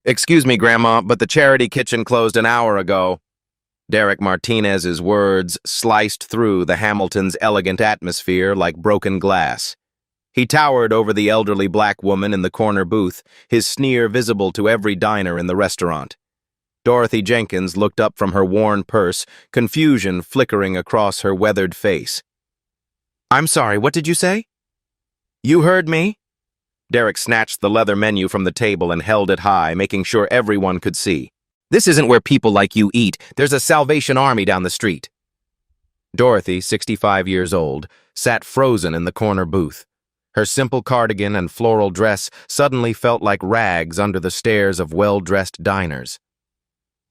Excuse me, Grandma, but the charity kitchen closed an hour ago. Derek Martinez's words sliced through the Hamilton's elegant atmosphere like broken glass. He towered over the elderly black woman in the corner booth, his sneer visible to every diner in the restaurant. Dorothy Jenkins looked up from her worn purse, confusion flickering across her weathered face. "I'm sorry, what did you say?" "You heard me." Derek snatched the leather menu from the table and held it high, making sure everyone could see. "This isn't where people like you eat. There's a Salvation Army down the street." Dorothy, 65 years old, sat frozen in the corner booth. Her simple cardigan and floral dress suddenly felt like rags under the stares of well-dressed diners.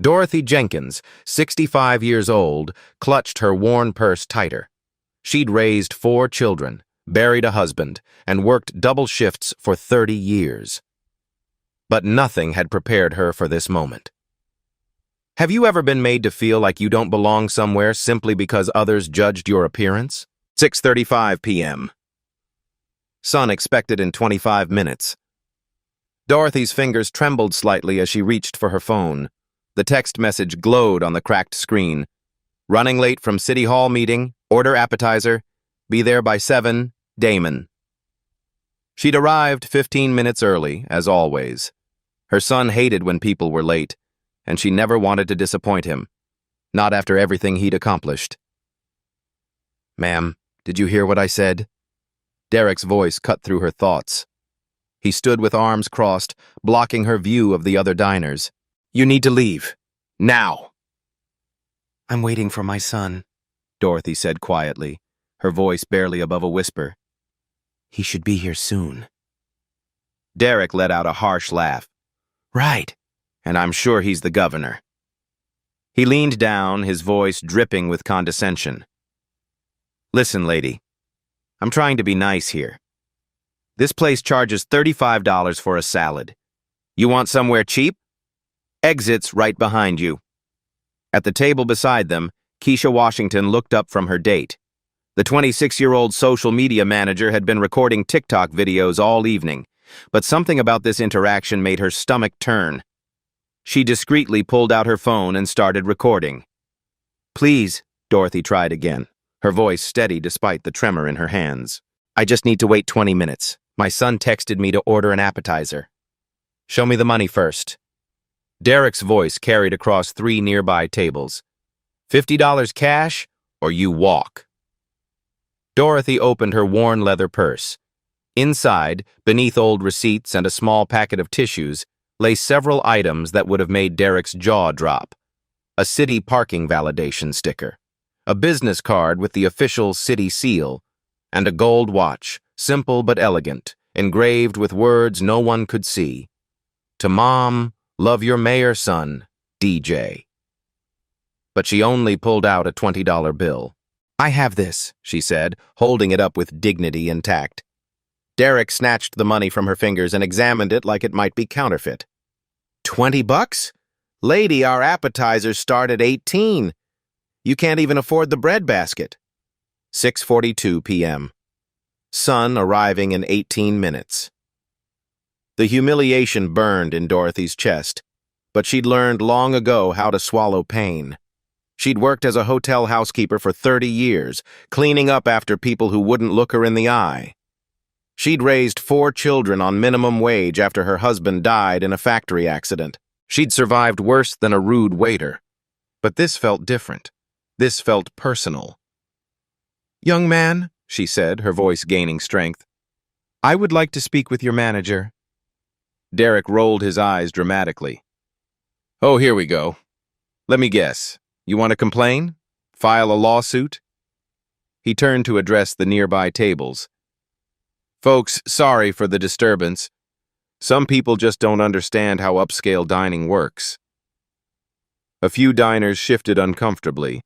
Dorothy Jenkins, 65 years old, clutched her worn purse tighter. She'd raised 4 children, buried a husband, and worked double shifts for 30 years. But nothing had prepared her for this moment. Have you ever been made to feel like you don't belong somewhere simply because others judged your appearance? 6:35 p.m. Son expected in 25 minutes. Dorothy's fingers trembled slightly as she reached for her phone. The text message glowed on the cracked screen. "Running late from City Hall meeting, order appetizer, be there by 7, Damon." She'd arrived 15 minutes early, as always. Her son hated when people were late, and she never wanted to disappoint him, not after everything he'd accomplished. "Ma'am, did you hear what I said?" Derek's voice cut through her thoughts. He stood with arms crossed, blocking her view of the other diners. "You need to leave. Now." "I'm waiting for my son," Dorothy said quietly, her voice barely above a whisper. "He should be here soon." Derek let out a harsh laugh. "Right, and I'm sure he's the governor." He leaned down, his voice dripping with condescension. "Listen, lady, I'm trying to be nice here. This place charges $35 for a salad. You want somewhere cheap? Exit's right behind you." At the table beside them, Keisha Washington looked up from her date. The 26-year-old social media manager had been recording TikTok videos all evening, but something about this interaction made her stomach turn. She discreetly pulled out her phone and started recording. "Please," Dorothy tried again, her voice steady despite the tremor in her hands. "I just need to wait 20 minutes. My son texted me to order an appetizer. Show me the money first." Derek's voice carried across 3 nearby tables. $50 cash, or you walk." Dorothy opened her worn leather purse. Inside, beneath old receipts and a small packet of tissues, lay several items that would have made Derek's jaw drop. A city parking validation sticker, a business card with the official city seal, and a gold watch, simple but elegant, engraved with words no one could see. "To Mom, love your mayor son, DJ." But she only pulled out a $20 bill. "I have this," she said, holding it up with dignity and tact. Derek snatched the money from her fingers and examined it like it might be counterfeit. $20? Lady, our appetizers start at 18. You can't even afford the breadbasket. 6:42 p.m. Son arriving in 18 minutes. The humiliation burned in Dorothy's chest, but she'd learned long ago how to swallow pain. She'd worked as a hotel housekeeper for 30 years, cleaning up after people who wouldn't look her in the eye. She'd raised 4 children on minimum wage after her husband died in a factory accident. She'd survived worse than a rude waiter. But this felt different. This felt personal. "Young man," she said, her voice gaining strength, "I would like to speak with your manager." Derek rolled his eyes dramatically. "Oh, here we go. Let me guess. You want to complain? File a lawsuit?" He turned to address the nearby tables. "Folks, sorry for the disturbance. Some people just don't understand how upscale dining works." A few diners shifted uncomfortably.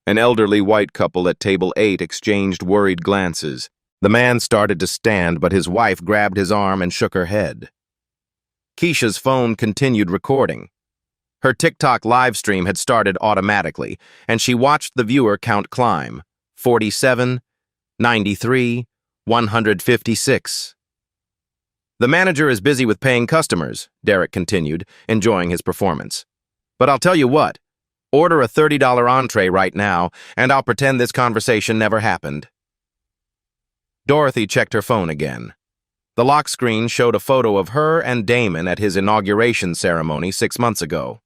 An elderly white couple at table 8 exchanged worried glances. The man started to stand, but his wife grabbed his arm and shook her head. Keisha's phone continued recording. Her TikTok live stream had started automatically, and she watched the viewer count climb. 47, 93, 156. The manager is busy with paying customers, Derek continued, enjoying his performance. But I'll tell you what, order a $30 entree right now, and I'll pretend this conversation never happened. Dorothy checked her phone again. The lock screen showed a photo of her and Damon at his inauguration ceremony 6 months ago.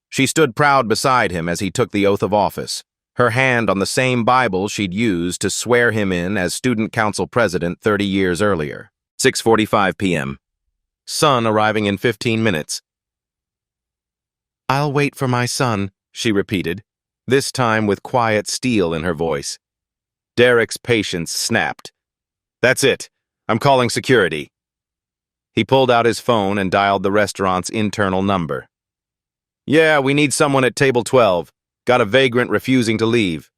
She stood proud beside him as he took the oath of office, her hand on the same Bible she'd used to swear him in as student council president 30 years earlier. 6:45 p.m. Son arriving in 15 minutes. "I'll wait for my son," she repeated, this time with quiet steel in her voice. Derek's patience snapped. "That's it. I'm calling security." He pulled out his phone and dialed the restaurant's internal number. "Yeah, we need someone at table 12. Got a vagrant refusing to leave."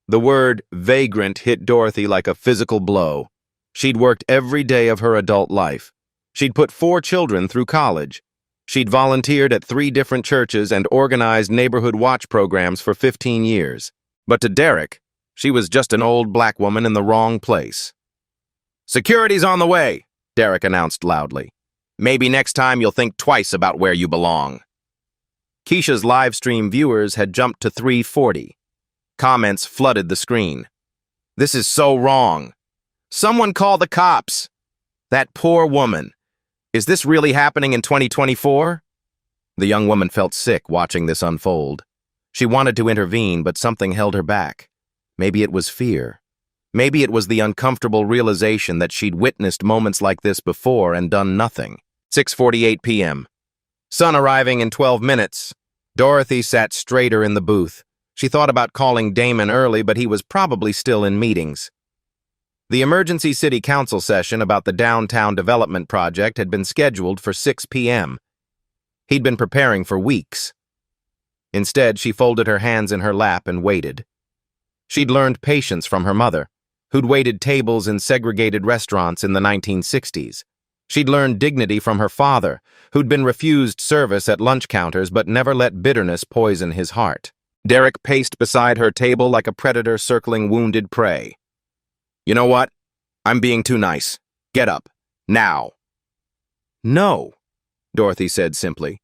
The word vagrant hit Dorothy like a physical blow. She'd worked every day of her adult life. She'd put 4 children through college. She'd volunteered at 3 different churches and organized neighborhood watch programs for 15 years. But to Derek, she was just an old black woman in the wrong place. "Security's on the way," Derek announced loudly. "Maybe next time you'll think twice about where you belong." Keisha's live stream viewers had jumped to 340. Comments flooded the screen. "This is so wrong. Someone call the cops. That poor woman. Is this really happening in 2024? The young woman felt sick watching this unfold. She wanted to intervene, but something held her back. Maybe it was fear. Maybe it was the uncomfortable realization that she'd witnessed moments like this before and done nothing. 6:48 p.m. Son arriving in 12 minutes. Dorothy sat straighter in the booth. She thought about calling Damon early, but he was probably still in meetings. The emergency city council session about the downtown development project had been scheduled for 6 p.m. He'd been preparing for weeks. Instead, she folded her hands in her lap and waited. She'd learned patience from her mother, who'd waited tables in segregated restaurants in the 1960s. She'd learned dignity from her father, who'd been refused service at lunch counters but never let bitterness poison his heart. Derek paced beside her table like a predator circling wounded prey. "You know what? I'm being too nice. Get up. Now." "No," Dorothy said simply.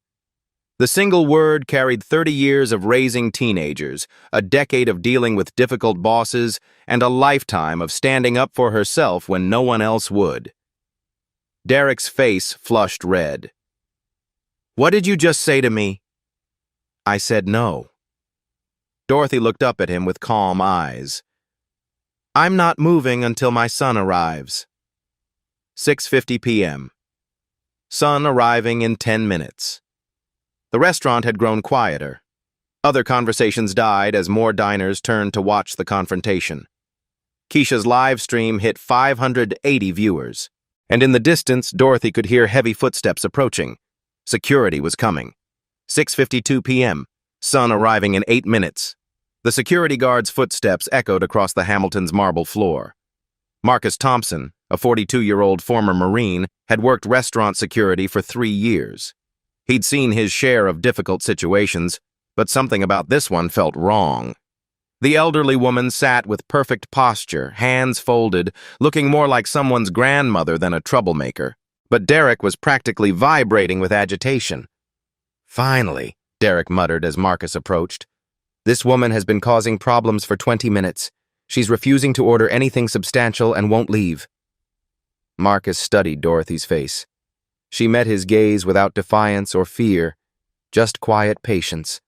The single word carried 30 years of raising teenagers, a decade of dealing with difficult bosses, and a lifetime of standing up for herself when no one else would. Derek's face flushed red. "What did you just say to me?" "I said no." Dorothy looked up at him with calm eyes. "I'm not moving until my son arrives." 6:50 p.m. Son arriving in 10 minutes. The restaurant had grown quieter. Other conversations died as more diners turned to watch the confrontation. Keisha's live stream hit 580 viewers, and in the distance, Dorothy could hear heavy footsteps approaching. Security was coming. 6:52 p.m. Son arriving in 8 minutes. The security guard's footsteps echoed across the Hamilton's marble floor. Marcus Thompson, a 42-year-old former Marine, had worked restaurant security for 3 years. He'd seen his share of difficult situations, but something about this one felt wrong. The elderly woman sat with perfect posture, hands folded, looking more like someone's grandmother than a troublemaker. But Derek was practically vibrating with agitation. "Finally," Derek muttered as Marcus approached. "This woman has been causing problems for 20 minutes. She's refusing to order anything substantial and won't leave." Marcus studied Dorothy's face. She met his gaze without defiance or fear, just quiet patience.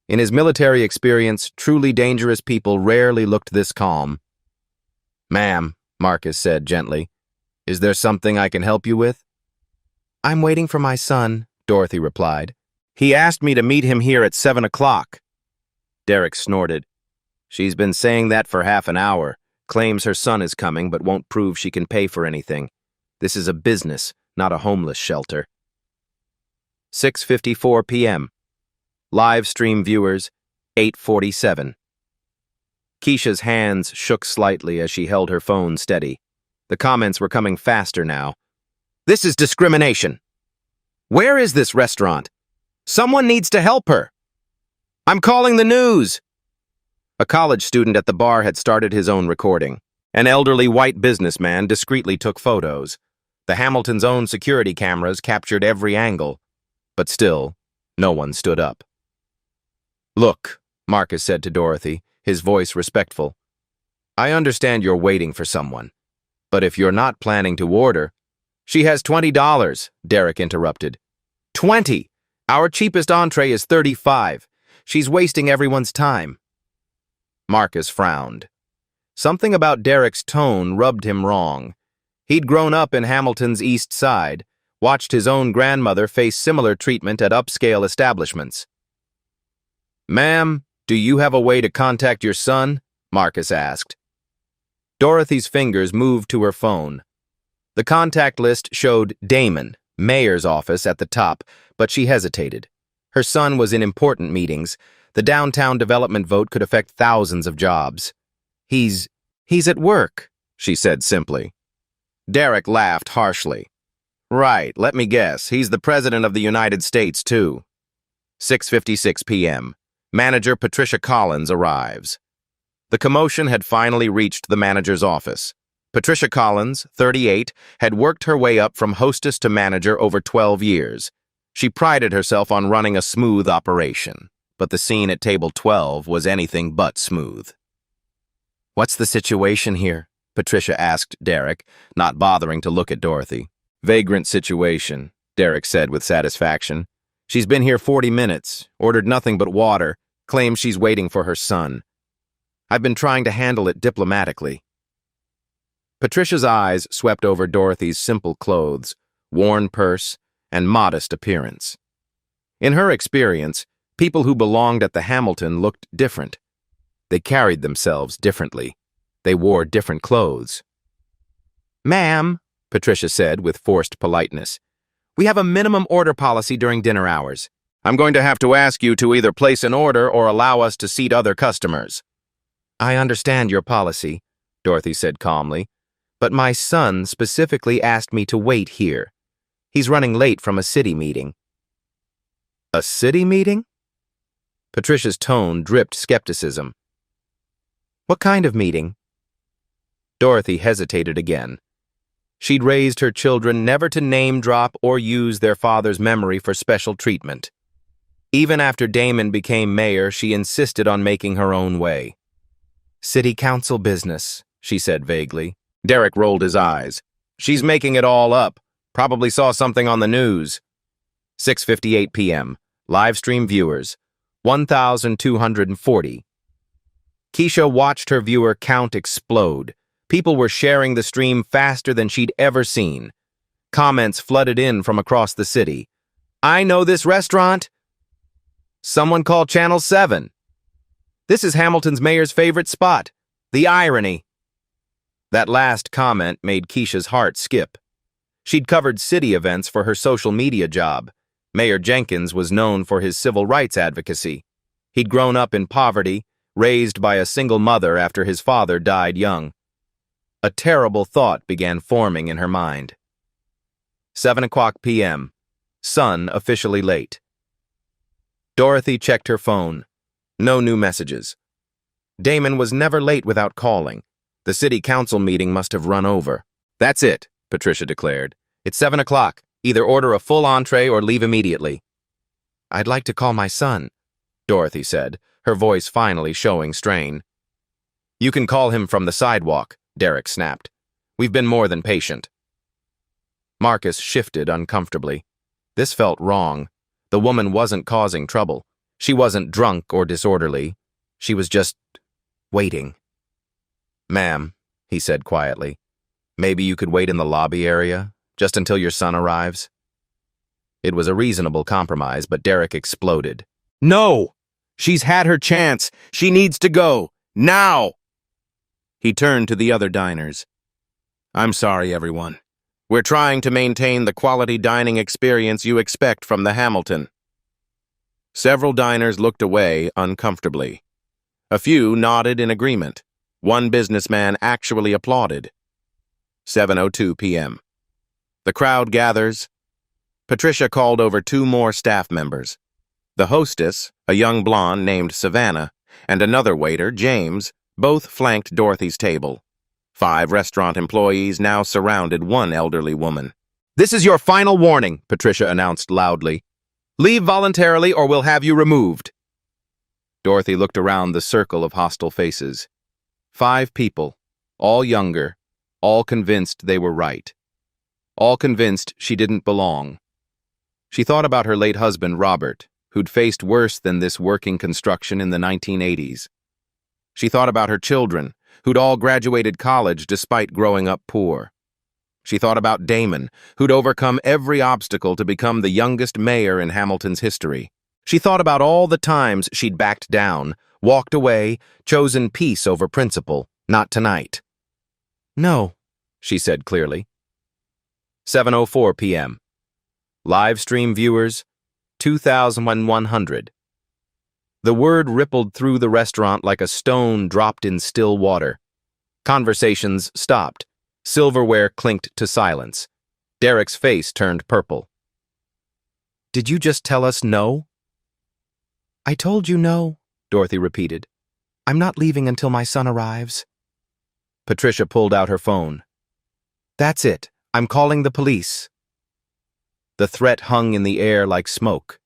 In his military experience, truly dangerous people rarely looked this calm. "Ma'am," Marcus said gently, "is there something I can help you with?" "I'm waiting for my son," Dorothy replied. "He asked me to meet him here at 7 o'clock. Derek snorted. "She's been saying that for half an hour, claims her son is coming but won't prove she can pay for anything. This is a business, not a homeless shelter." 6:54 p.m. Live stream viewers, 8:47. Keisha's hands shook slightly as she held her phone steady. The comments were coming faster now. "This is discrimination. Where is this restaurant? Someone needs to help her. I'm calling the news." A college student at the bar had started his own recording. An elderly white businessman discreetly took photos. The Hamiltons' own security cameras captured every angle, but still, no one stood up. "Look," Marcus said to Dorothy, his voice respectful. "I understand you're waiting for someone, but if you're not planning to order—" "She has $20, Derek interrupted. 20! Our cheapest entree is 35. She's wasting everyone's time." Marcus frowned. Something about Derek's tone rubbed him wrong. He'd grown up in Hamilton's East Side, watched his own grandmother face similar treatment at upscale establishments. "Ma'am, do you have a way to contact your son?" Marcus asked. Dorothy's fingers moved to her phone. The contact list showed Damon, mayor's office, at the top, but she hesitated. Her son was in important meetings. The downtown development vote could affect thousands of jobs. He's at work," she said simply. Derek laughed harshly. "Right, let me guess. He's the President of the United States, too." 6:56 p.m. Manager Patricia Collins arrives. The commotion had finally reached the manager's office. Patricia Collins, 38, had worked her way up from hostess to manager over 12 years. She prided herself on running a smooth operation, but the scene at table 12 was anything but smooth. "What's the situation here?" Patricia asked Derek, not bothering to look at Dorothy. "Vagrant situation," Derek said with satisfaction. "She's been here 40 minutes, ordered nothing but water, claims she's waiting for her son. I've been trying to handle it diplomatically." Patricia's eyes swept over Dorothy's simple clothes, worn purse, and modest appearance. In her experience, people who belonged at the Hamilton looked different. They carried themselves differently. They wore different clothes. "Ma'am," Patricia said with forced politeness, "we have a minimum order policy during dinner hours. I'm going to have to ask you to either place an order or allow us to seat other customers." "I understand your policy," Dorothy said calmly, "but my son specifically asked me to wait here. He's running late from a city meeting." "A city meeting?" Patricia's tone dripped skepticism. "What kind of meeting?" Dorothy hesitated again. She'd raised her children never to name-drop or use their father's memory for special treatment. Even after Damon became mayor, she insisted on making her own way. "City council business," she said vaguely. Derek rolled his eyes. "She's making it all up. Probably saw something on the news." 6:58 p.m. Live stream viewers, 1,240. Keisha watched her viewer count explode. People were sharing the stream faster than she'd ever seen. Comments flooded in from across the city. "I know this restaurant." "Someone call Channel 7. This is Hamilton's mayor's favorite spot." "The irony." That last comment made Keisha's heart skip. She'd covered city events for her social media job. Mayor Jenkins was known for his civil rights advocacy. He'd grown up in poverty, raised by a single mother after his father died young. A terrible thought began forming in her mind. 7:00 p.m. Sun officially late. Dorothy checked her phone. No new messages. Damon was never late without calling. The city council meeting must have run over. "That's it," Patricia declared. "It's 7:00. Either order a full entree or leave immediately." "I'd like to call my son," Dorothy said, her voice finally showing strain. "You can call him from the sidewalk," Derek snapped. "We've been more than patient." Marcus shifted uncomfortably. This felt wrong. The woman wasn't causing trouble. She wasn't drunk or disorderly. She was just waiting. "Ma'am," he said quietly, "maybe you could wait in the lobby area, just until your son arrives?" It was a reasonable compromise, but Derek exploded. "No! She's had her chance. She needs to go. Now!" He turned to the other diners. "I'm sorry, everyone. We're trying to maintain the quality dining experience you expect from the Hamilton." Several diners looked away uncomfortably. A few nodded in agreement. One businessman actually applauded. 7:02 p.m. The crowd gathers. Patricia called over 2 more staff members. The hostess, a young blonde named Savannah, and another waiter, James, both flanked Dorothy's table. 5 restaurant employees now surrounded one elderly woman. "This is your final warning," Patricia announced loudly. "Leave voluntarily or we'll have you removed." Dorothy looked around the circle of hostile faces. 5 people, all younger, all convinced they were right. All convinced she didn't belong. She thought about her late husband, Robert, who'd faced worse than this working construction in the 1980s. She thought about her children, who'd all graduated college despite growing up poor. She thought about Damon, who'd overcome every obstacle to become the youngest mayor in Hamilton's history. She thought about all the times she'd backed down, walked away, chosen peace over principle. Not tonight. "No," she said clearly. 7:04 p.m. Live stream viewers, 2,100. The word rippled through the restaurant like a stone dropped in still water. Conversations stopped. Silverware clinked to silence. Derek's face turned purple. "Did you just tell us no?" "I told you no," Dorothy repeated. "I'm not leaving until my son arrives." Patricia pulled out her phone. "That's it. I'm calling the police." The threat hung in the air like smoke.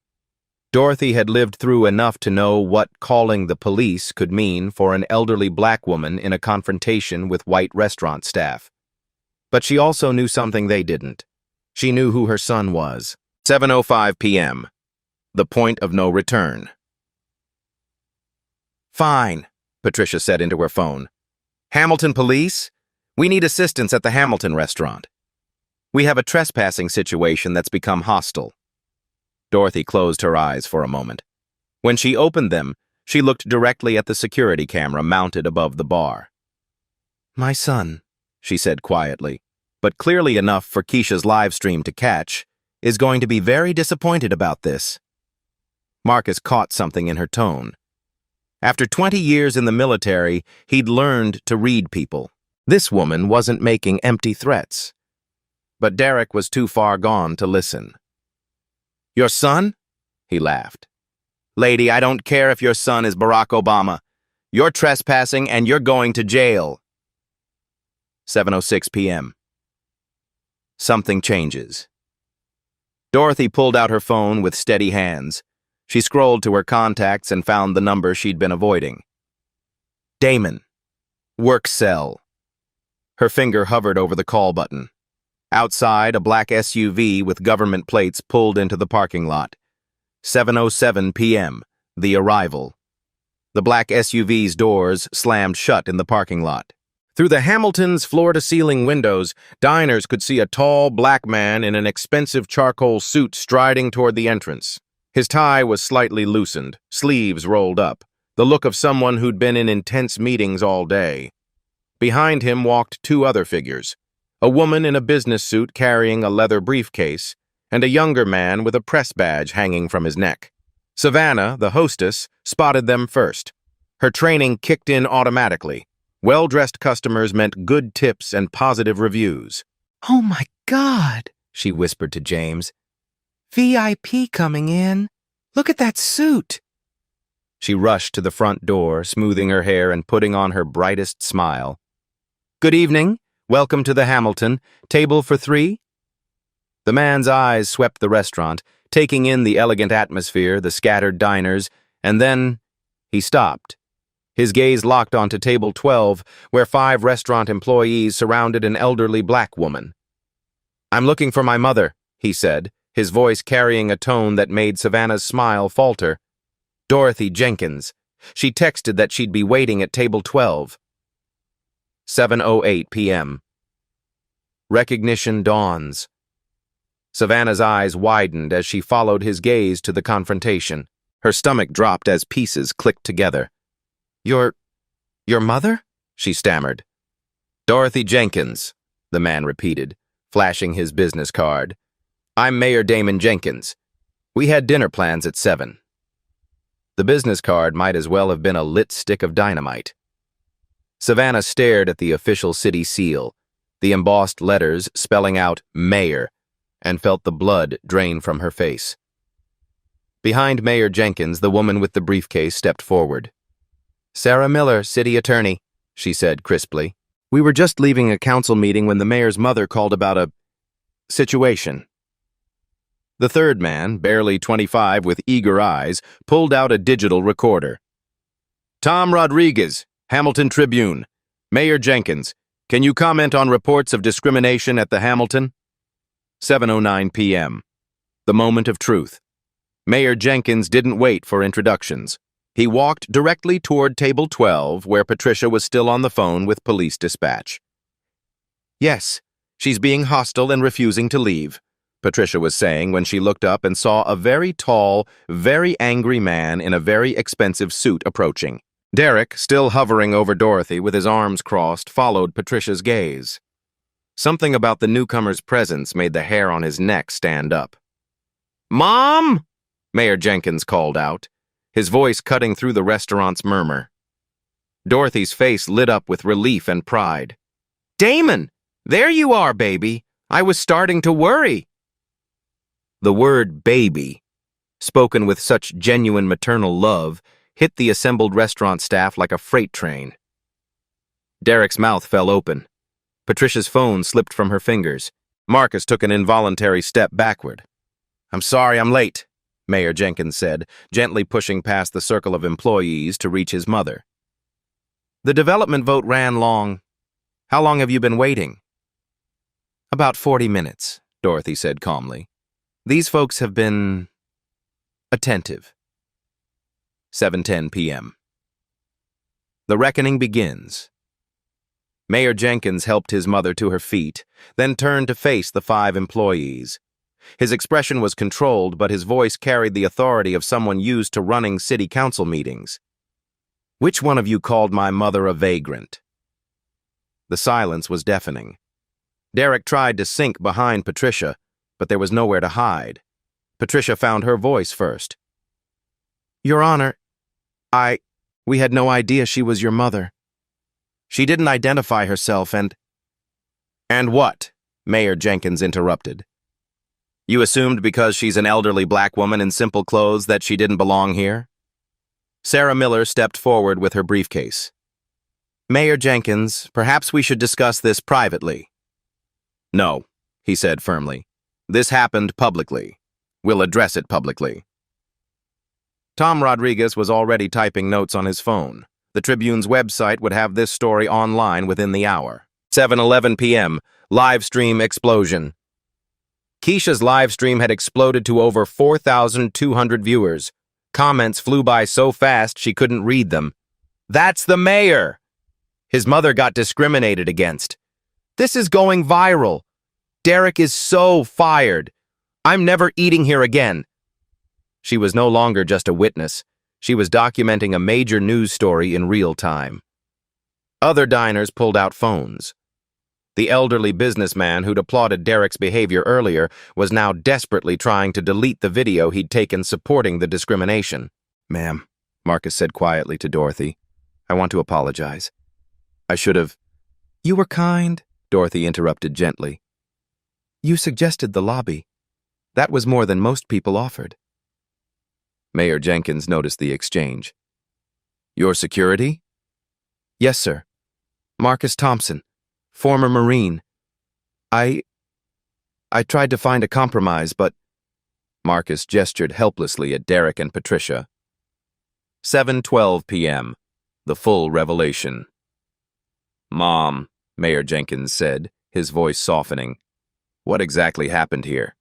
Dorothy had lived through enough to know what calling the police could mean for an elderly black woman in a confrontation with white restaurant staff. But she also knew something they didn't. She knew who her son was. 7:05 p.m. The point of no return. "Fine," Patricia said into her phone. "Hamilton police? We need assistance at the Hamilton restaurant. We have a trespassing situation that's become hostile." Dorothy closed her eyes for a moment. When she opened them, she looked directly at the security camera mounted above the bar. "My son," she said quietly, but clearly enough for Keisha's live stream to catch, "is going to be very disappointed about this." Marcus caught something in her tone. After 20 years in the military, he'd learned to read people. This woman wasn't making empty threats. But Derek was too far gone to listen. "Your son?" he laughed. "Lady, I don't care if your son is Barack Obama. You're trespassing and you're going to jail." 7:06 p.m. Something changes. Dorothy pulled out her phone with steady hands. She scrolled to her contacts and found the number she'd been avoiding. Damon. Work cell. Her finger hovered over the call button. Outside, a black SUV with government plates pulled into the parking lot. 7:07 p.m. The arrival. The black SUV's doors slammed shut in the parking lot. Through the Hamilton's floor-to-ceiling windows, diners could see a tall black man in an expensive charcoal suit striding toward the entrance. His tie was slightly loosened, sleeves rolled up, the look of someone who'd been in intense meetings all day. Behind him walked 2 other figures, a woman in a business suit carrying a leather briefcase, and a younger man with a press badge hanging from his neck. Savannah, the hostess, spotted them first. Her training kicked in automatically. Well-dressed customers meant good tips and positive reviews. "Oh my God," she whispered to James. "VIP coming in. Look at that suit." She rushed to the front door, smoothing her hair and putting on her brightest smile. "Good evening. Welcome to the Hamilton. Table for 3? The man's eyes swept the restaurant, taking in the elegant atmosphere, the scattered diners, and then he stopped. His gaze locked onto table 12, where 5 restaurant employees surrounded an elderly black woman. "I'm looking for my mother," he said, his voice carrying a tone that made Savannah's smile falter. "Dorothy Jenkins. She texted that she'd be waiting at table 12. 7:08 p.m. Recognition dawns. Savannah's eyes widened as she followed his gaze to the confrontation. Her stomach dropped as pieces clicked together. Your mother?" she stammered. "Dorothy Jenkins," the man repeated, flashing his business card. "I'm Mayor Damon Jenkins. We had dinner plans at 7. The business card might as well have been a lit stick of dynamite. Savannah stared at the official city seal, the embossed letters spelling out Mayor, and felt the blood drain from her face. Behind Mayor Jenkins, the woman with the briefcase stepped forward. "Sarah Miller, city attorney," she said crisply. We were just leaving a council meeting when the mayor's mother called about a situation. The third man, barely 25 with eager eyes, pulled out a digital recorder. Tom Rodriguez, Hamilton Tribune. Mayor Jenkins, can you comment on reports of discrimination at the Hamilton? 7:09 p.m. The moment of truth. Mayor Jenkins didn't wait for introductions. He walked directly toward table 12, where Patricia was still on the phone with police dispatch. Yes, she's being hostile and refusing to leave, Patricia was saying when she looked up and saw a very tall, very angry man in a very expensive suit approaching. Derek, still hovering over Dorothy with his arms crossed, followed Patricia's gaze. Something about the newcomer's presence made the hair on his neck stand up. "Mom!" Mayor Jenkins called out, his voice cutting through the restaurant's murmur. Dorothy's face lit up with relief and pride. "Damon! There you are, baby! I was starting to worry." The word baby, spoken with such genuine maternal love, hit the assembled restaurant staff like a freight train. Derek's mouth fell open. Patricia's phone slipped from her fingers. Marcus took an involuntary step backward. "I'm sorry I'm late," Mayor Jenkins said, gently pushing past the circle of employees to reach his mother. "The development vote ran long. How long have you been waiting?" "About 40 minutes, Dorothy said calmly. "These folks have been attentive." 7:10 p.m. The reckoning begins. Mayor Jenkins helped his mother to her feet, then turned to face the 5 employees. His expression was controlled, but his voice carried the authority of someone used to running city council meetings. "Which one of you called my mother a vagrant?" The silence was deafening. Derek tried to sink behind Patricia, but there was nowhere to hide. Patricia found her voice first. "Your Honor, we had no idea she was your mother. She didn't identify herself and—" "And what?" Mayor Jenkins interrupted. "You assumed because she's an elderly black woman in simple clothes that she didn't belong here?" Sarah Miller stepped forward with her briefcase. "Mayor Jenkins, perhaps we should discuss this privately." "No," he said firmly. "This happened publicly. We'll address it publicly." Tom Rodriguez was already typing notes on his phone. The Tribune's website would have this story online within the hour. 7:11 p.m. Live stream explosion. Keisha's live stream had exploded to over 4,200 viewers. Comments flew by so fast she couldn't read them. "That's the mayor!" His mother got discriminated against. "This is going viral. Derek is so fired. I'm never eating here again." She was no longer just a witness. She was documenting a major news story in real time. Other diners pulled out phones. The elderly businessman who'd applauded Derek's behavior earlier was now desperately trying to delete the video he'd taken supporting the discrimination. "Ma'am," Marcus said quietly to Dorothy, "I want to apologize. I should have—" "You were kind," Dorothy interrupted gently. "You suggested the lobby. That was more than most people offered." Mayor Jenkins noticed the exchange. "Your security?" "Yes, sir. Marcus Thompson, former Marine. I tried to find a compromise, but—" Marcus gestured helplessly at Derek and Patricia. 7:12 p.m. The full revelation. "Mom," Mayor Jenkins said, his voice softening. "What exactly happened here?"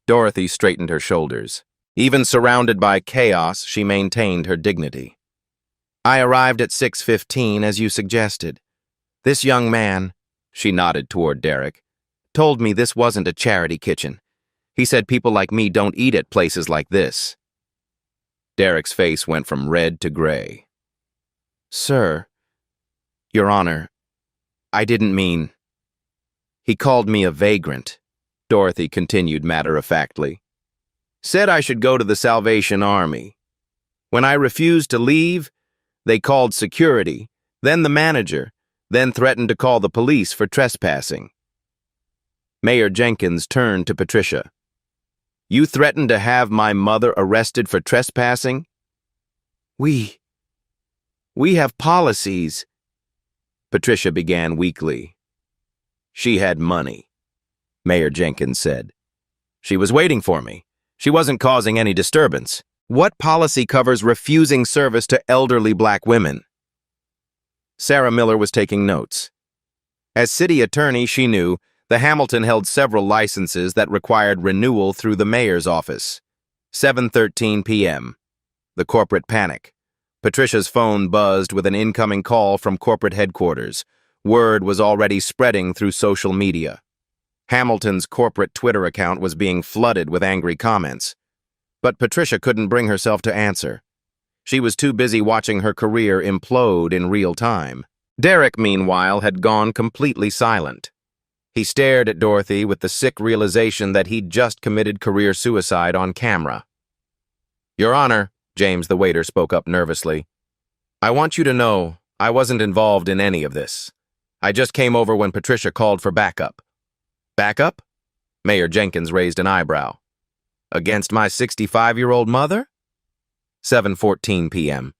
Dorothy straightened her shoulders. Even surrounded by chaos, she maintained her dignity. "I arrived at 6:15, as you suggested. This young man," she nodded toward Derek, "told me this wasn't a charity kitchen. He said people like me don't eat at places like this." Derek's face went from red to gray. "Sir, Your Honor, I didn't mean—" "He called me a vagrant," Dorothy continued matter-of-factly. "Said I should go to the Salvation Army. When I refused to leave, they called security, then the manager, then threatened to call the police for trespassing." Mayor Jenkins turned to Patricia. "You threatened to have my mother arrested for trespassing?" We have policies." Patricia began weakly. She had money, Mayor Jenkins said. She was waiting for me. She wasn't causing any disturbance. What policy covers refusing service to elderly black women? Sarah Miller was taking notes. As city attorney, she knew the Hamilton held several licenses that required renewal through the mayor's office. 7:13 p.m. The corporate panic. Patricia's phone buzzed with an incoming call from corporate headquarters. Word was already spreading through social media. Hamilton's corporate Twitter account was being flooded with angry comments. But Patricia couldn't bring herself to answer. She was too busy watching her career implode in real time. Derek, meanwhile, had gone completely silent. He stared at Dorothy with the sick realization that he'd just committed career suicide on camera. "Your Honor," James the waiter spoke up nervously, "I want you to know I wasn't involved in any of this. I just came over when Patricia called for backup." "Backup?" Mayor Jenkins raised an eyebrow. "Against my 65-year-old mother?" 7:14 p.m.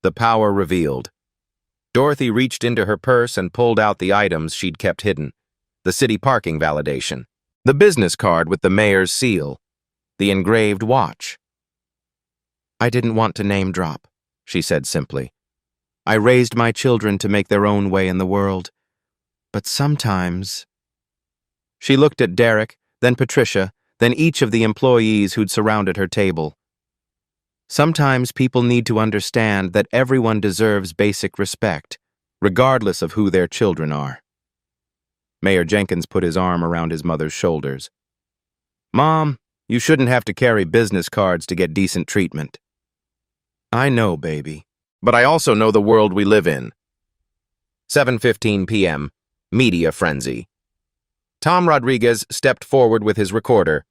The power revealed. Dorothy reached into her purse and pulled out the items she'd kept hidden. The city parking validation, the business card with the mayor's seal, the engraved watch. "I didn't want to name drop," she said simply. "I raised my children to make their own way in the world. But sometimes—" She looked at Derek, then Patricia, then each of the employees who'd surrounded her table. "Sometimes people need to understand that everyone deserves basic respect, regardless of who their children are." Mayor Jenkins put his arm around his mother's shoulders. "Mom, you shouldn't have to carry business cards to get decent treatment." "I know, baby. But I also know the world we live in." 7:15 p.m. Media frenzy. Tom Rodriguez stepped forward with his recorder.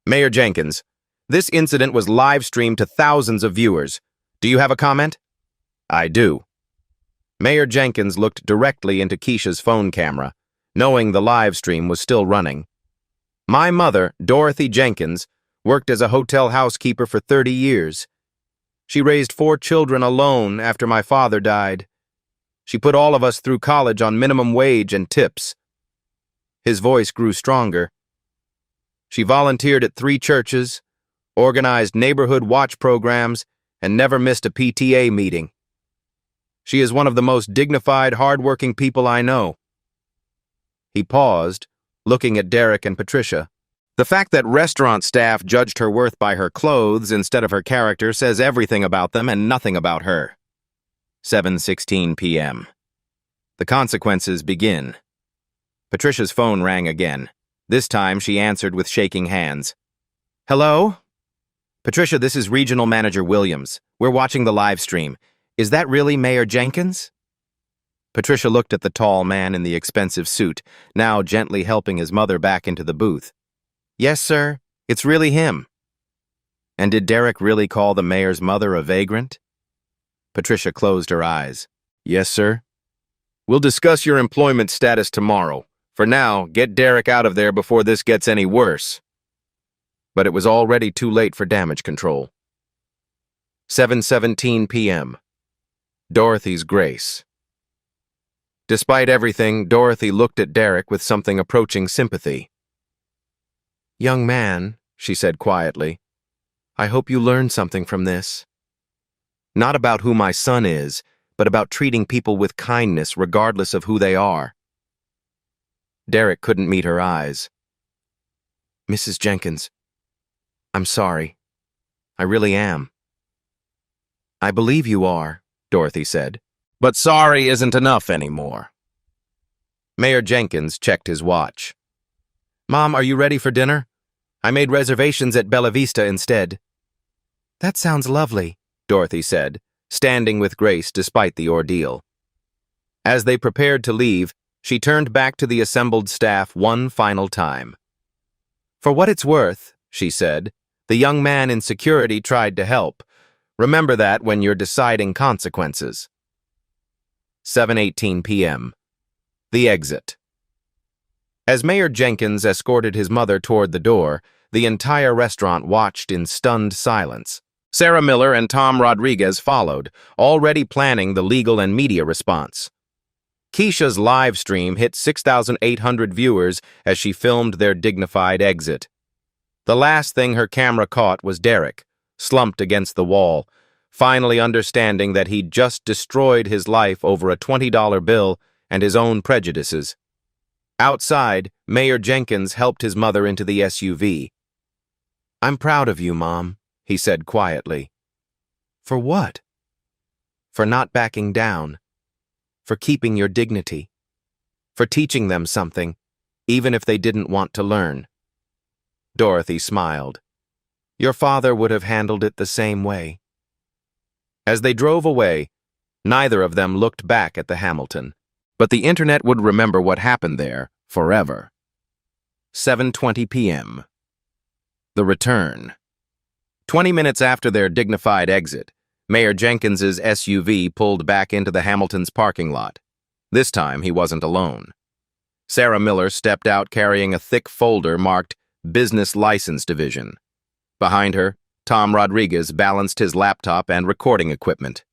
"Mayor Jenkins, this incident was live-streamed to thousands of viewers. Do you have a comment?" "I do." Mayor Jenkins looked directly into Keisha's phone camera, knowing the live stream was still running. "My mother, Dorothy Jenkins, worked as a hotel housekeeper for 30 years. She raised 4 children alone after my father died. She put all of us through college on minimum wage and tips." His voice grew stronger. "She volunteered at 3 churches, organized neighborhood watch programs, and never missed a PTA meeting. She is one of the most dignified, hard-working people I know." He paused, looking at Derek and Patricia. "The fact that restaurant staff judged her worth by her clothes instead of her character says everything about them and nothing about her." 7:16 p.m. The consequences begin. Patricia's phone rang again. This time she answered with shaking hands. "Hello? Patricia, this is Regional Manager Williams. We're watching the live stream. Is that really Mayor Jenkins?" Patricia looked at the tall man in the expensive suit, now gently helping his mother back into the booth. "Yes, sir. It's really him." "And did Derek really call the mayor's mother a vagrant?" Patricia closed her eyes. "Yes, sir. We'll discuss your employment status tomorrow. For now, get Derek out of there before this gets any worse." But it was already too late for damage control. 7:17 p.m. Dorothy's grace. Despite everything, Dorothy looked at Derek with something approaching sympathy. "Young man," she said quietly, "I hope you learned something from this. Not about who my son is, but about treating people with kindness regardless of who they are." Derek couldn't meet her eyes. "Mrs. Jenkins, I'm sorry. I really am." "I believe you are," Dorothy said. "But sorry isn't enough anymore." Mayor Jenkins checked his watch. "Mom, are you ready for dinner? I made reservations at Bella Vista instead." "That sounds lovely," Dorothy said, standing with grace despite the ordeal. As they prepared to leave, she turned back to the assembled staff one final time. "For what it's worth," she said, "the young man in security tried to help. Remember that when you're deciding consequences." 7:18 p.m. The exit. As Mayor Jenkins escorted his mother toward the door, the entire restaurant watched in stunned silence. Sarah Miller and Tom Rodriguez followed, already planning the legal and media response. Keisha's live stream hit 6,800 viewers as she filmed their dignified exit. The last thing her camera caught was Derek, slumped against the wall, finally understanding that he'd just destroyed his life over a $20 bill and his own prejudices. Outside, Mayor Jenkins helped his mother into the SUV. "I'm proud of you, Mom," he said quietly. "For what?" "For not backing down. For keeping your dignity. For teaching them something, even if they didn't want to learn." Dorothy smiled. "Your father would have handled it the same way." As they drove away, neither of them looked back at the Hamilton, but the internet would remember what happened there forever. 7:20 p.m. The return. 20 minutes after their dignified exit, Mayor Jenkins's SUV pulled back into the Hamilton's parking lot. This time, he wasn't alone. Sarah Miller stepped out carrying a thick folder marked Business License Division. Behind her, Tom Rodriguez balanced his laptop and recording equipment.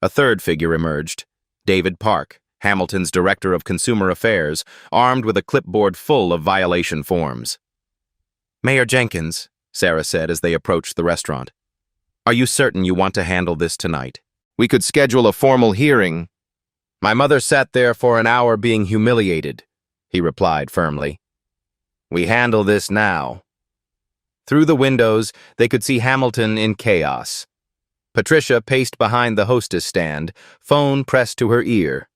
A third figure emerged, David Park, Hamilton's Director of Consumer Affairs, armed with a clipboard full of violation forms. "Mayor Jenkins," Sarah said as they approached the restaurant, "are you certain you want to handle this tonight? We could schedule a formal hearing." "My mother sat there for an hour being humiliated," he replied firmly. "We handle this now." Through the windows, they could see Hamilton in chaos. Patricia paced behind the hostess stand, phone pressed to her ear.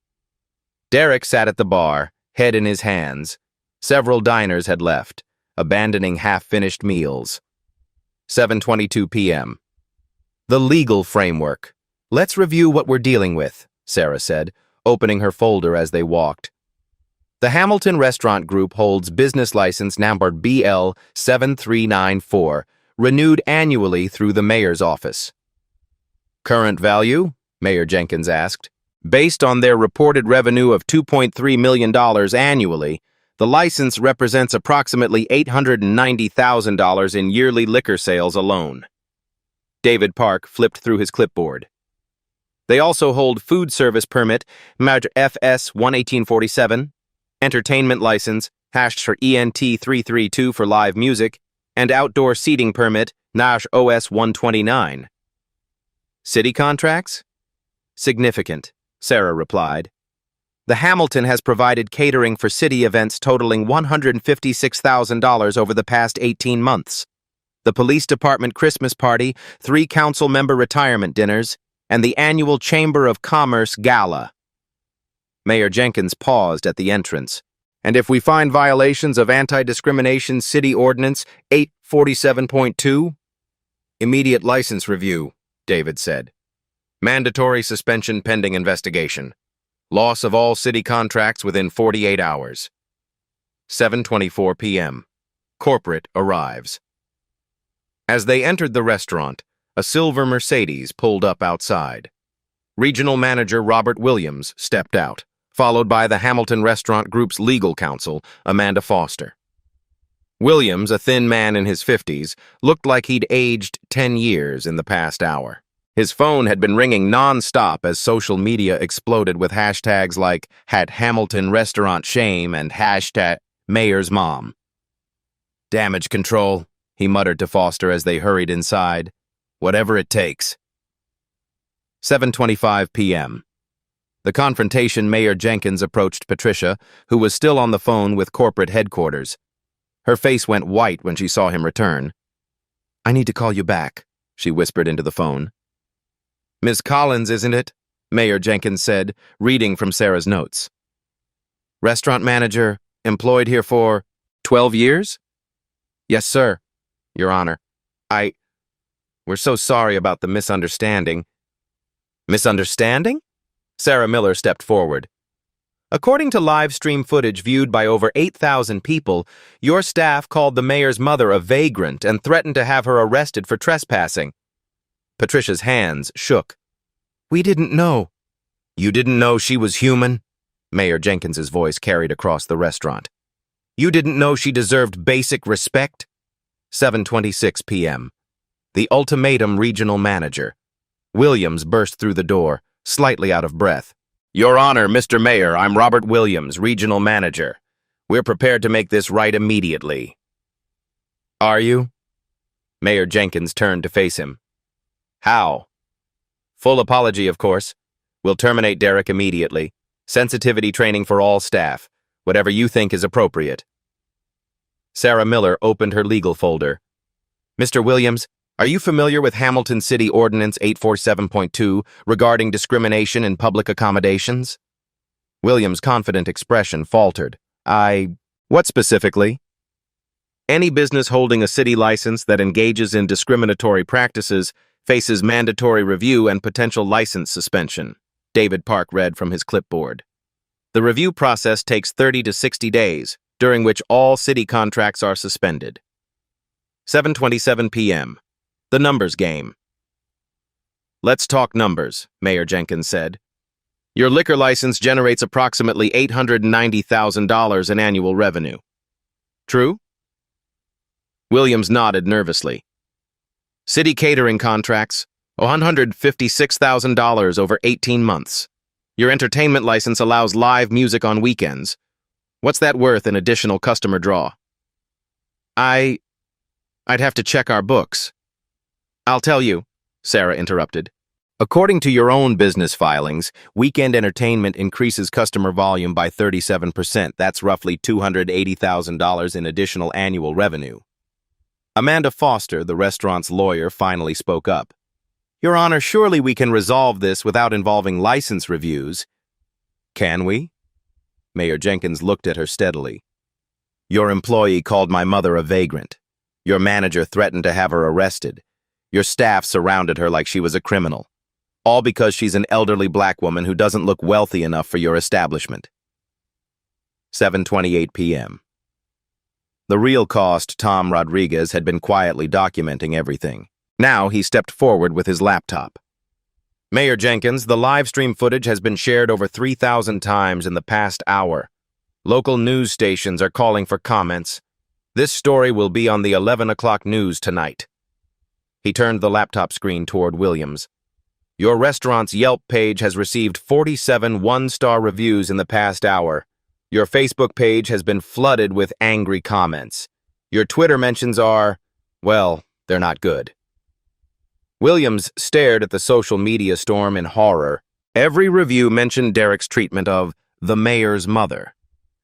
Derek sat at the bar, head in his hands. Several diners had left, abandoning half-finished meals. 7:22 p.m. The legal framework. "Let's review what we're dealing with," Sarah said, opening her folder as they walked. The Hamilton Restaurant Group holds business license number BL 7394, renewed annually through the mayor's office. "Current value?" Mayor Jenkins asked. "Based on their reported revenue of $2.3 million annually, the license represents approximately $890,000 in yearly liquor sales alone." David Park flipped through his clipboard. "They also hold food service permit, MAJ FS 11847, entertainment license, hashed for ENT 332 for live music, and outdoor seating permit, NAJ OS 129. "City contracts?" "Significant," Sarah replied. "The Hamilton has provided catering for city events totaling $156,000 over the past 18 months. The police department Christmas party, 3 council member retirement dinners, and the annual Chamber of Commerce gala." Mayor Jenkins paused at the entrance. "And if we find violations of Anti-Discrimination City Ordinance 847.2? "Immediate license review," David said. "Mandatory suspension pending investigation. Loss of all city contracts within 48 hours. 7:24 p.m. Corporate arrives. As they entered the restaurant, a silver Mercedes pulled up outside. Regional Manager Robert Williams stepped out, followed by the Hamilton Restaurant Group's legal counsel, Amanda Foster. Williams, a thin man in his 50s, looked like he'd aged 10 years in the past hour. His phone had been ringing non-stop as social media exploded with hashtags like #Hamilton Restaurant Shame and #Mayor's Mom. "Damage control," he muttered to Foster as they hurried inside. "Whatever it takes." 7:25 p.m. The confrontation, Mayor Jenkins approached Patricia, who was still on the phone with corporate headquarters. Her face went white when she saw him return. "I need to call you back," she whispered into the phone. "Ms. Collins, isn't it?" Mayor Jenkins said, reading from Sarah's notes. "Restaurant manager, employed here for 12 years? "Yes, sir, Your Honor. We're so sorry about the misunderstanding." "Misunderstanding?" Sarah Miller stepped forward. "According to live stream footage viewed by over 8,000 people, your staff called the mayor's mother a vagrant and threatened to have her arrested for trespassing." Patricia's hands shook. "We didn't know." "You didn't know she was human?" Mayor Jenkins's voice carried across the restaurant. "You didn't know she deserved basic respect?" 7:26 p.m. The ultimatum regional manager. Williams burst through the door, slightly out of breath. Your Honor, Mr. Mayor, I'm Robert Williams, Regional Manager. We're prepared to make this right immediately. Are you? Mayor Jenkins turned to face him. How? Full apology, of course. We'll terminate Derek immediately. Sensitivity training for all staff. Whatever you think is appropriate. Sarah Miller opened her legal folder. Mr. Williams, are you familiar with Hamilton City Ordinance 847.2 regarding discrimination in public accommodations? Williams' confident expression faltered. What specifically? Any business holding a city license that engages in discriminatory practices faces mandatory review and potential license suspension, David Park read from his clipboard. The review process takes 30 to 60 days, during which all city contracts are suspended. 7:27 p.m. The numbers game. Let's talk numbers, Mayor Jenkins said. Your liquor license generates approximately $890,000 in annual revenue. True? Williams nodded nervously. City catering contracts, $156,000 over 18 months. Your entertainment license allows live music on weekends. What's that worth in additional customer draw? I'd have to check our books. I'll tell you, Sarah interrupted. According to your own business filings, weekend entertainment increases customer volume by 37%. That's roughly $280,000 in additional annual revenue. Amanda Foster, the restaurant's lawyer, finally spoke up. Your Honor, surely we can resolve this without involving license reviews. Can we? Mayor Jenkins looked at her steadily. Your employee called my mother a vagrant. Your manager threatened to have her arrested. Your staff surrounded her like she was a criminal. All because she's an elderly black woman who doesn't look wealthy enough for your establishment. 7:28 p.m. The real cost, Tom Rodriguez, had been quietly documenting everything. Now he stepped forward with his laptop. Mayor Jenkins, the live stream footage has been shared over 3,000 times in the past hour. Local news stations are calling for comments. This story will be on the 11 o'clock news tonight. He turned the laptop screen toward Williams. Your restaurant's Yelp page has received 47 one-star reviews in the past hour. Your Facebook page has been flooded with angry comments. Your Twitter mentions are, well, they're not good. Williams stared at the social media storm in horror. Every review mentioned Derek's treatment of the mayor's mother.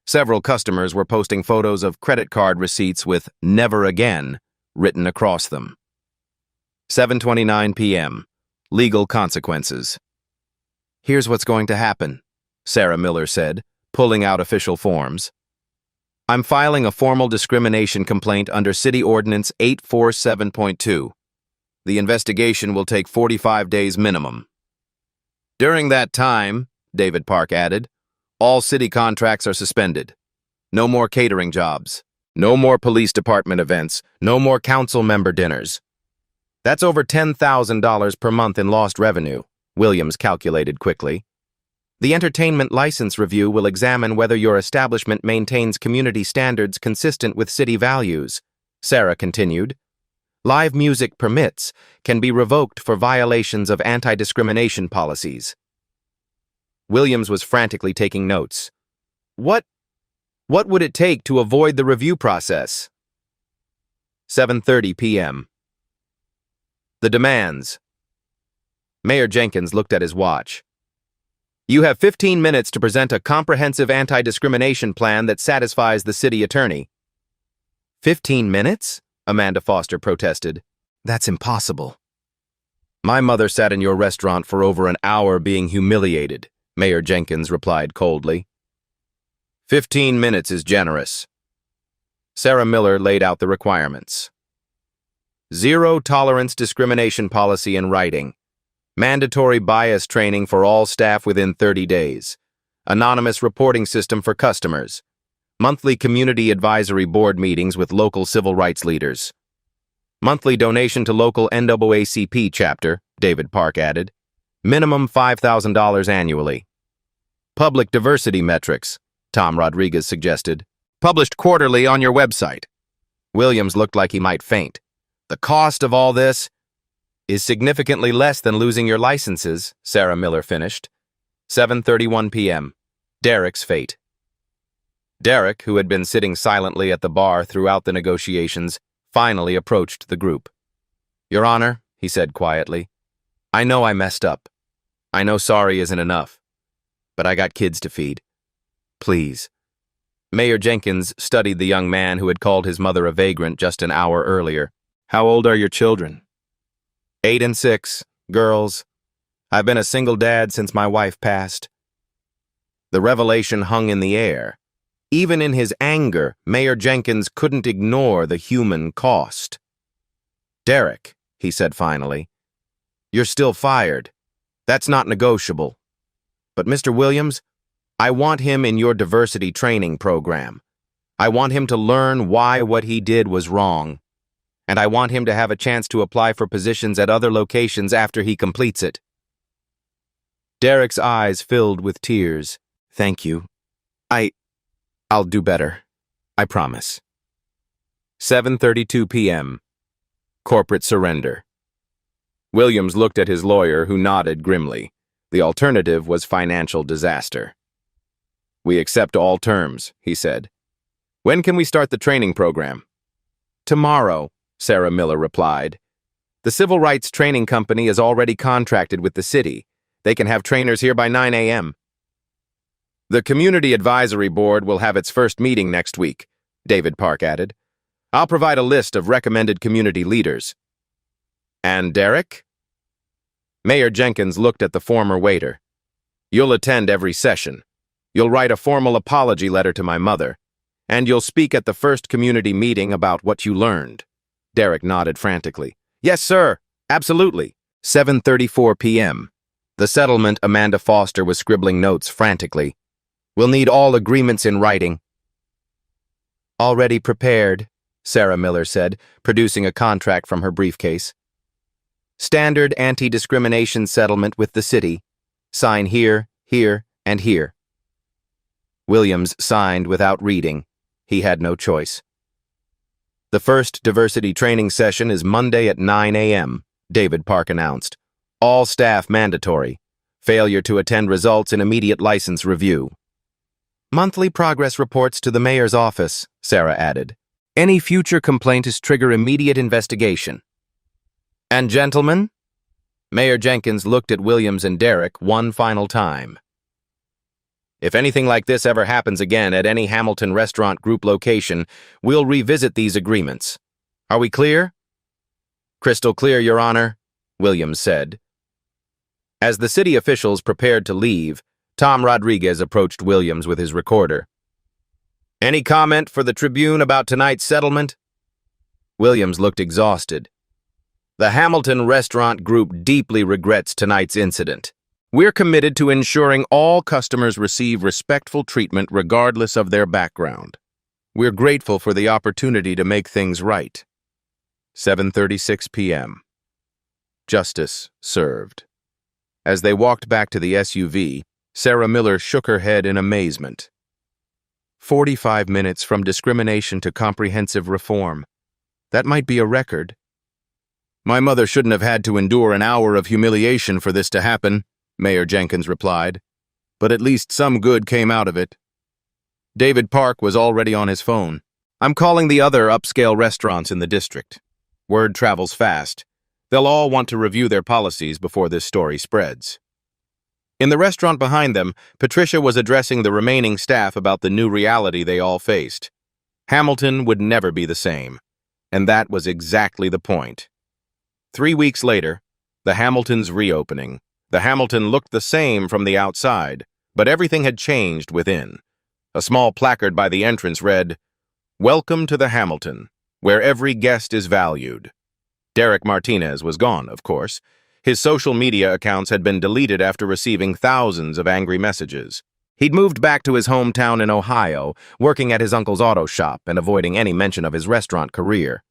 Several customers were posting photos of credit card receipts with "Never Again" written across them. 7:29 p.m. Legal consequences. Here's what's going to happen, Sarah Miller said, pulling out official forms. I'm filing a formal discrimination complaint under City Ordinance 847.2. The investigation will take 45 days minimum. During that time, David Park added, all city contracts are suspended. No more catering jobs. No more police department events. No more council member dinners. That's over $10,000 per month in lost revenue, Williams calculated quickly. The entertainment license review will examine whether your establishment maintains community standards consistent with city values, Sarah continued. Live music permits can be revoked for violations of anti-discrimination policies. Williams was frantically taking notes. What would it take to avoid the review process? 7:30 p.m. The demands. Mayor Jenkins looked at his watch. You have 15 minutes to present a comprehensive anti-discrimination plan that satisfies the city attorney. 15 minutes? Amanda Foster protested. That's impossible. My mother sat in your restaurant for over an hour being humiliated, Mayor Jenkins replied coldly. 15 minutes is generous. Sarah Miller laid out the requirements. Zero tolerance discrimination policy in writing. Mandatory bias training for all staff within 30 days. Anonymous reporting system for customers. Monthly community advisory board meetings with local civil rights leaders. Monthly donation to local NAACP chapter, David Park added. Minimum $5,000 annually. Public diversity metrics, Tom Rodriguez suggested. Published quarterly on your website. Williams looked like he might faint. The cost of all this is significantly less than losing your licenses, Sarah Miller finished. 7:31 p.m. Derek's fate. Derek, who had been sitting silently at the bar throughout the negotiations, finally approached the group. "Your Honor," he said quietly, "I know I messed up. I know sorry isn't enough. But I got kids to feed. Please." Mayor Jenkins studied the young man who had called his mother a vagrant just an hour earlier. "How old are your children?" 8 and 6, girls. I've been a single dad since my wife passed." The revelation hung in the air. Even in his anger, Mayor Jenkins couldn't ignore the human cost. "Derek," he said finally, "you're still fired. That's not negotiable. But Mr. Williams, I want him in your diversity training program. I want him to learn why what he did was wrong. And I want him to have a chance to apply for positions at other locations after he completes it." Derek's eyes filled with tears. "Thank you. I'll do better. I promise." 7:32 p.m. Corporate surrender. Williams looked at his lawyer, who nodded grimly. The alternative was financial disaster. "We accept all terms," he said. "When can we start the training program?" "Tomorrow," Sarah Miller replied. "The Civil Rights Training Company is already contracted with the city. They can have trainers here by 9 a.m. "The Community Advisory Board will have its first meeting next week," David Park added. "I'll provide a list of recommended community leaders." "And Derek?" Mayor Jenkins looked at the former waiter. "You'll attend every session. You'll write a formal apology letter to my mother. And you'll speak at the first community meeting about what you learned." Derek nodded frantically. "Yes, sir. Absolutely." 7:34 p.m. The settlement, Amanda Foster was scribbling notes frantically. "We'll need all agreements in writing." "Already prepared," Sarah Miller said, producing a contract from her briefcase. "Standard anti-discrimination settlement with the city. Sign here, here, and here." Williams signed without reading. He had no choice. "The first diversity training session is Monday at 9 a.m., David Park announced. "All staff mandatory. Failure to attend results in immediate license review." "Monthly progress reports to the mayor's office," Sarah added. "Any future complaints trigger immediate investigation." "And gentlemen?" Mayor Jenkins looked at Williams and Derek one final time. "If anything like this ever happens again at any Hamilton Restaurant Group location, we'll revisit these agreements. Are we clear?" "Crystal clear, Your Honor," Williams said. As the city officials prepared to leave, Tom Rodriguez approached Williams with his recorder. "Any comment for the Tribune about tonight's settlement?" Williams looked exhausted. "The Hamilton Restaurant Group deeply regrets tonight's incident. We're committed to ensuring all customers receive respectful treatment regardless of their background. We're grateful for the opportunity to make things right." 7:36 p.m. Justice served. As they walked back to the SUV, Sarah Miller shook her head in amazement. 45 minutes from discrimination to comprehensive reform. That might be a record. "My mother shouldn't have had to endure an hour of humiliation for this to happen," Mayor Jenkins replied. "But at least some good came out of it." David Park was already on his phone. "I'm calling the other upscale restaurants in the district. Word travels fast. They'll all want to review their policies before this story spreads." In the restaurant behind them, Patricia was addressing the remaining staff about the new reality they all faced. Hamilton would never be the same, and that was exactly the point. 3 weeks later, the Hamilton's reopening. The Hamilton looked the same from the outside, but everything had changed within. A small placard by the entrance read, "Welcome to the Hamilton, where every guest is valued." Derek Martinez was gone, of course. His social media accounts had been deleted after receiving thousands of angry messages. He'd moved back to his hometown in Ohio, working at his uncle's auto shop and avoiding any mention of his restaurant career.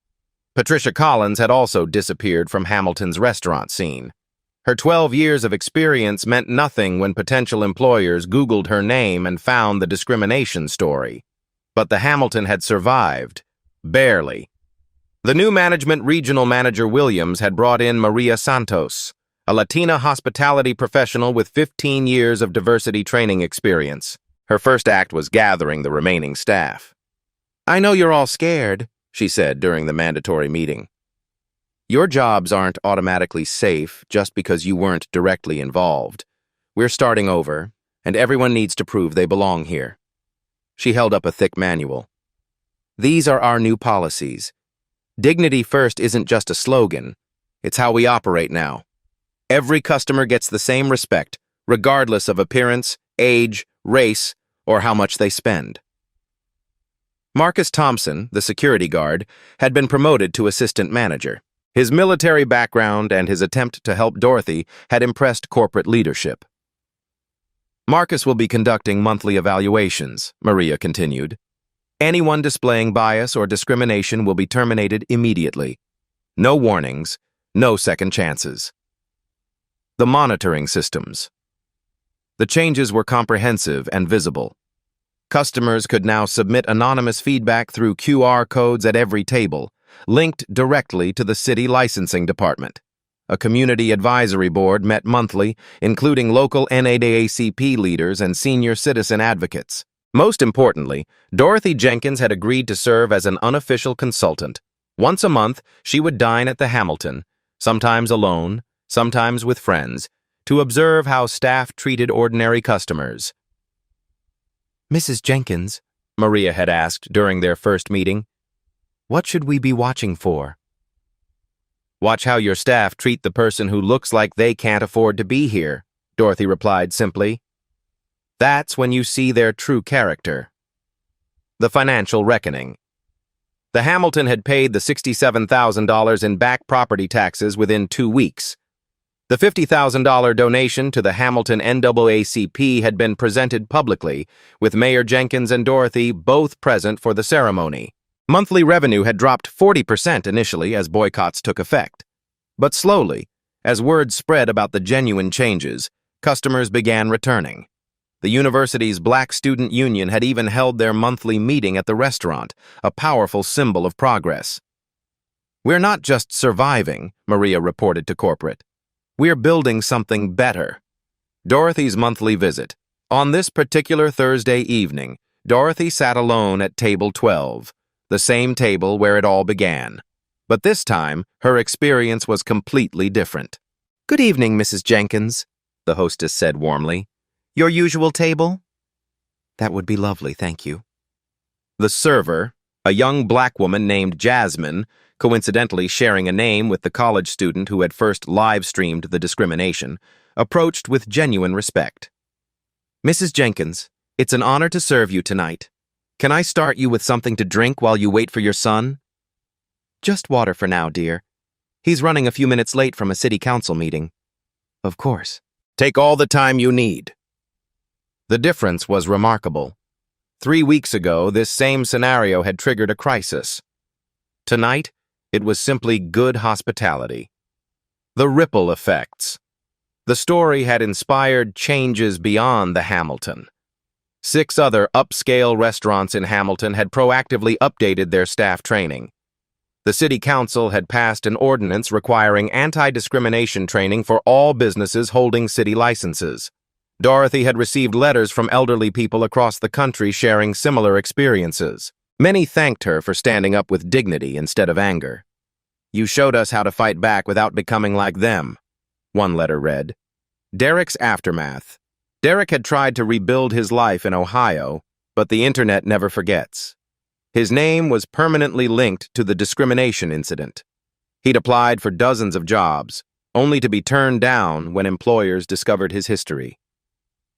Patricia Collins had also disappeared from Hamilton's restaurant scene. Her 12 years of experience meant nothing when potential employers Googled her name and found the discrimination story. But the Hamilton had survived. Barely. The new management regional manager Williams had brought in Maria Santos, a Latina hospitality professional with 15 years of diversity training experience. Her first act was gathering the remaining staff. "I know you're all scared," she said during the mandatory meeting. "Your jobs aren't automatically safe just because you weren't directly involved. We're starting over, and everyone needs to prove they belong here." She held up a thick manual. "These are our new policies. Dignity first isn't just a slogan. It's how we operate now. Every customer gets the same respect, regardless of appearance, age, race, or how much they spend." Marcus Thompson, the security guard, had been promoted to assistant manager. His military background and his attempt to help Dorothy had impressed corporate leadership. "Marcus will be conducting monthly evaluations," Maria continued. "Anyone displaying bias or discrimination will be terminated immediately. No warnings, no second chances." The monitoring systems. The changes were comprehensive and visible. Customers could now submit anonymous feedback through QR codes at every table, linked directly to the city licensing department. A community advisory board met monthly, including local NAACP leaders and senior citizen advocates. Most importantly, Dorothy Jenkins had agreed to serve as an unofficial consultant. Once a month, she would dine at the Hamilton, sometimes alone, sometimes with friends, to observe how staff treated ordinary customers. "Mrs. Jenkins," Maria had asked during their first meeting, "what should we be watching for?" "Watch how your staff treat the person who looks like they can't afford to be here," Dorothy replied simply. "That's when you see their true character." The financial reckoning. The Hamilton had paid the $67,000 in back property taxes within 2 weeks. The $50,000 donation to the Hamilton NAACP had been presented publicly, with Mayor Jenkins and Dorothy both present for the ceremony. Monthly revenue had dropped 40% initially as boycotts took effect. But slowly, as word spread about the genuine changes, customers began returning. The university's Black Student Union had even held their monthly meeting at the restaurant, a powerful symbol of progress. "We're not just surviving," Maria reported to corporate. "We're building something better." Dorothy's monthly visit. On this particular Thursday evening, Dorothy sat alone at table 12, the same table where it all began. But this time, her experience was completely different. "Good evening, Mrs. Jenkins," the hostess said warmly. "Your usual table?" "That would be lovely, thank you." The server, a young black woman named Jasmine, coincidentally sharing a name with the college student who had first live-streamed the discrimination, approached with genuine respect. "Mrs. Jenkins, it's an honor to serve you tonight. Can I start you with something to drink while you wait for your son?" "Just water for now, dear. He's running a few minutes late from a city council meeting." "Of course." "Take all the time you need." The difference was remarkable. 3 weeks ago, this same scenario had triggered a crisis. Tonight, it was simply good hospitality. The ripple effects. The story had inspired changes beyond the Hamilton. 6 other upscale restaurants in Hamilton had proactively updated their staff training. The city council had passed an ordinance requiring anti-discrimination training for all businesses holding city licenses. Dorothy had received letters from elderly people across the country sharing similar experiences. Many thanked her for standing up with dignity instead of anger. "You showed us how to fight back without becoming like them," one letter read. Derek's aftermath. Derek had tried to rebuild his life in Ohio, but the internet never forgets. His name was permanently linked to the discrimination incident. He'd applied for dozens of jobs, only to be turned down when employers discovered his history.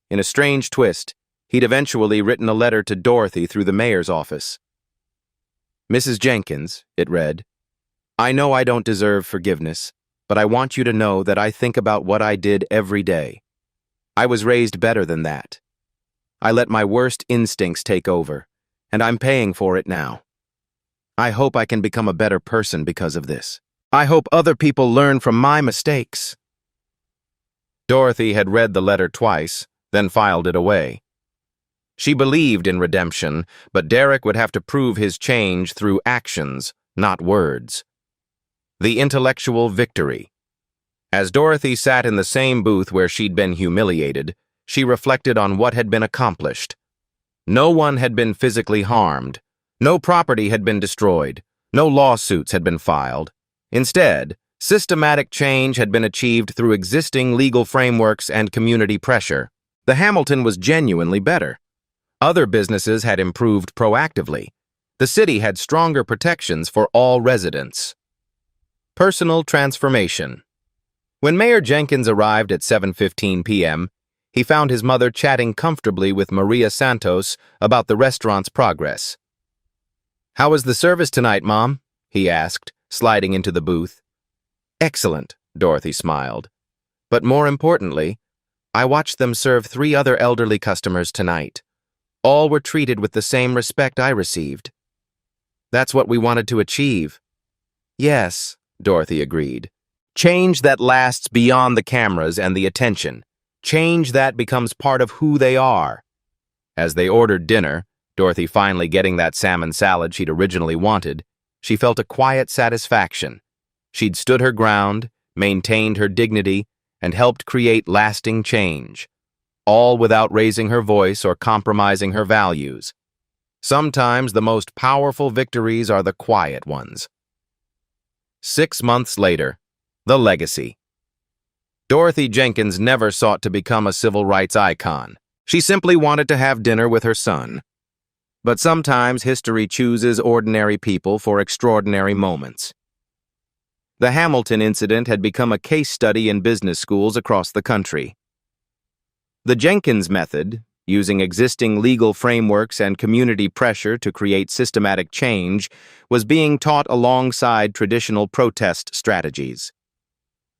In a strange twist, he'd eventually written a letter to Dorothy through the mayor's office. "Mrs. Jenkins," it read, "I know I don't deserve forgiveness, but I want you to know that I think about what I did every day. I was raised better than that. I let my worst instincts take over, and I'm paying for it now. I hope I can become a better person because of this. I hope other people learn from my mistakes." Dorothy had read the letter twice, then filed it away. She believed in redemption, but Derek would have to prove his change through actions, not words. The intellectual victory. As Dorothy sat in the same booth where she'd been humiliated, she reflected on what had been accomplished. No one had been physically harmed. No property had been destroyed. No lawsuits had been filed. Instead, systematic change had been achieved through existing legal frameworks and community pressure. The Hamilton was genuinely better. Other businesses had improved proactively. The city had stronger protections for all residents. Personal transformation. When Mayor Jenkins arrived at 7:15 p.m., he found his mother chatting comfortably with Maria Santos about the restaurant's progress. "How was the service tonight, Mom?" he asked, sliding into the booth. "Excellent," Dorothy smiled. "But more importantly, I watched them serve 3 other elderly customers tonight. All were treated with the same respect I received. That's what we wanted to achieve." "Yes," Dorothy agreed. "Change that lasts beyond the cameras and the attention. Change that becomes part of who they are." As they ordered dinner, Dorothy finally getting that salmon salad she'd originally wanted, she felt a quiet satisfaction. She'd stood her ground, maintained her dignity, and helped create lasting change, all without raising her voice or compromising her values. Sometimes the most powerful victories are the quiet ones. 6 months later, the legacy. Dorothy Jenkins never sought to become a civil rights icon. She simply wanted to have dinner with her son. But sometimes history chooses ordinary people for extraordinary moments. The Hamilton incident had become a case study in business schools across the country. The Jenkins method, using existing legal frameworks and community pressure to create systematic change, was being taught alongside traditional protest strategies.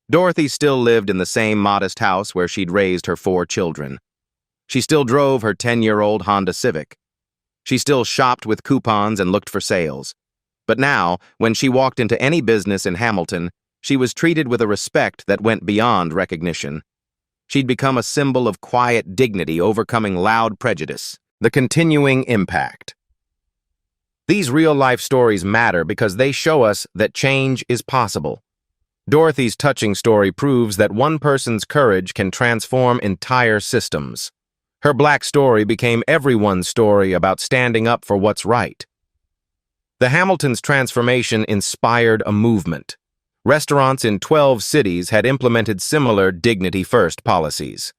Dorothy still lived in the same modest house where she'd raised her 4 children. She still drove her 10-year-old Honda Civic. She still shopped with coupons and looked for sales. But now, when she walked into any business in Hamilton, she was treated with a respect that went beyond recognition. She'd become a symbol of quiet dignity overcoming loud prejudice. The continuing impact. These real-life stories matter because they show us that change is possible. Dorothy's touching story proves that one person's courage can transform entire systems. Her Black story became everyone's story about standing up for what's right. The Hamilton's transformation inspired a movement. Restaurants in 12 cities had implemented similar dignity-first policies.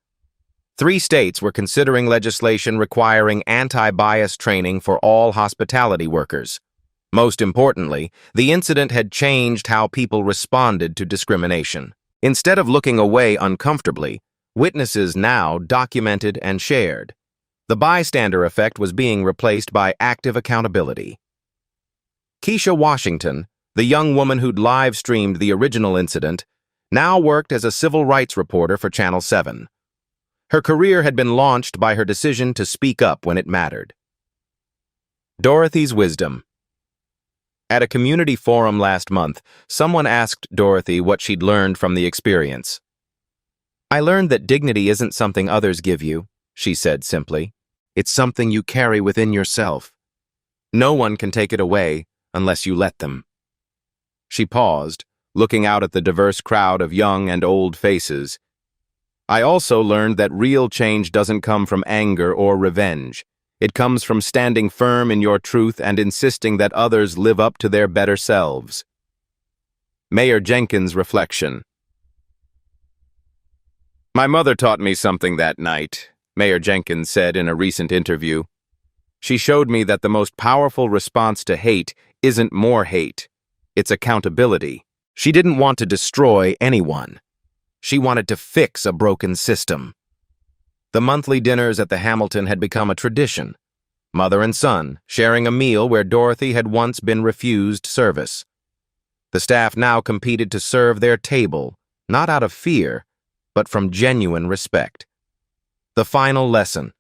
3 states were considering legislation requiring anti-bias training for all hospitality workers. Most importantly, the incident had changed how people responded to discrimination. Instead of looking away uncomfortably, witnesses now documented and shared. The bystander effect was being replaced by active accountability. Keisha Washington, the young woman who'd live-streamed the original incident, now worked as a civil rights reporter for Channel 7. Her career had been launched by her decision to speak up when it mattered. Dorothy's wisdom. At a community forum last month, someone asked Dorothy what she'd learned from the experience. "I learned that dignity isn't something others give you," she said simply. "It's something you carry within yourself. No one can take it away unless you let them." She paused, looking out at the diverse crowd of young and old faces. "I also learned that real change doesn't come from anger or revenge. It comes from standing firm in your truth and insisting that others live up to their better selves." Mayor Jenkins' reflection. "My mother taught me something that night," Mayor Jenkins said in a recent interview. "She showed me that the most powerful response to hate isn't more hate. It's accountability. She didn't want to destroy anyone. She wanted to fix a broken system." The monthly dinners at the Hamilton had become a tradition. Mother and son sharing a meal where Dorothy had once been refused service. The staff now competed to serve their table, not out of fear, but from genuine respect. The final lesson.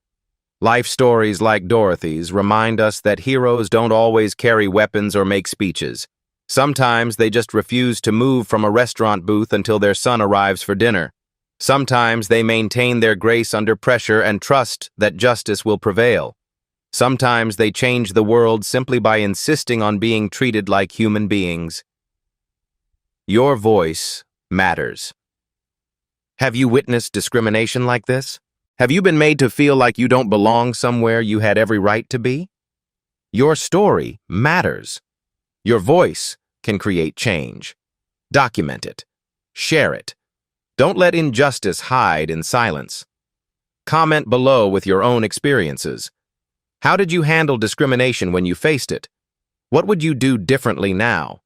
Life stories like Dorothy's remind us that heroes don't always carry weapons or make speeches. Sometimes they just refuse to move from a restaurant booth until their son arrives for dinner. Sometimes they maintain their grace under pressure and trust that justice will prevail. Sometimes they change the world simply by insisting on being treated like human beings. Your voice matters. Have you witnessed discrimination like this? Have you been made to feel like you don't belong somewhere you had every right to be? Your story matters. Your voice can create change. Document it. Share it. Don't let injustice hide in silence. Comment below with your own experiences. How did you handle discrimination when you faced it? What would you do differently now?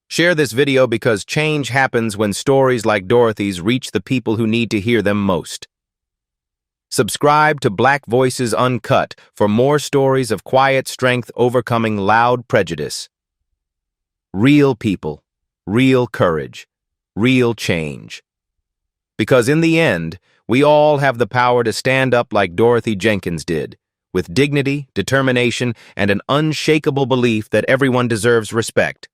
Share this video because change happens when stories like Dorothy's reach the people who need to hear them most. Subscribe to Black Voices Uncut for more stories of quiet strength overcoming loud prejudice. Real people, real courage, real change. Because in the end, we all have the power to stand up like Dorothy Jenkins did, with dignity, determination, and an unshakable belief that everyone deserves respect.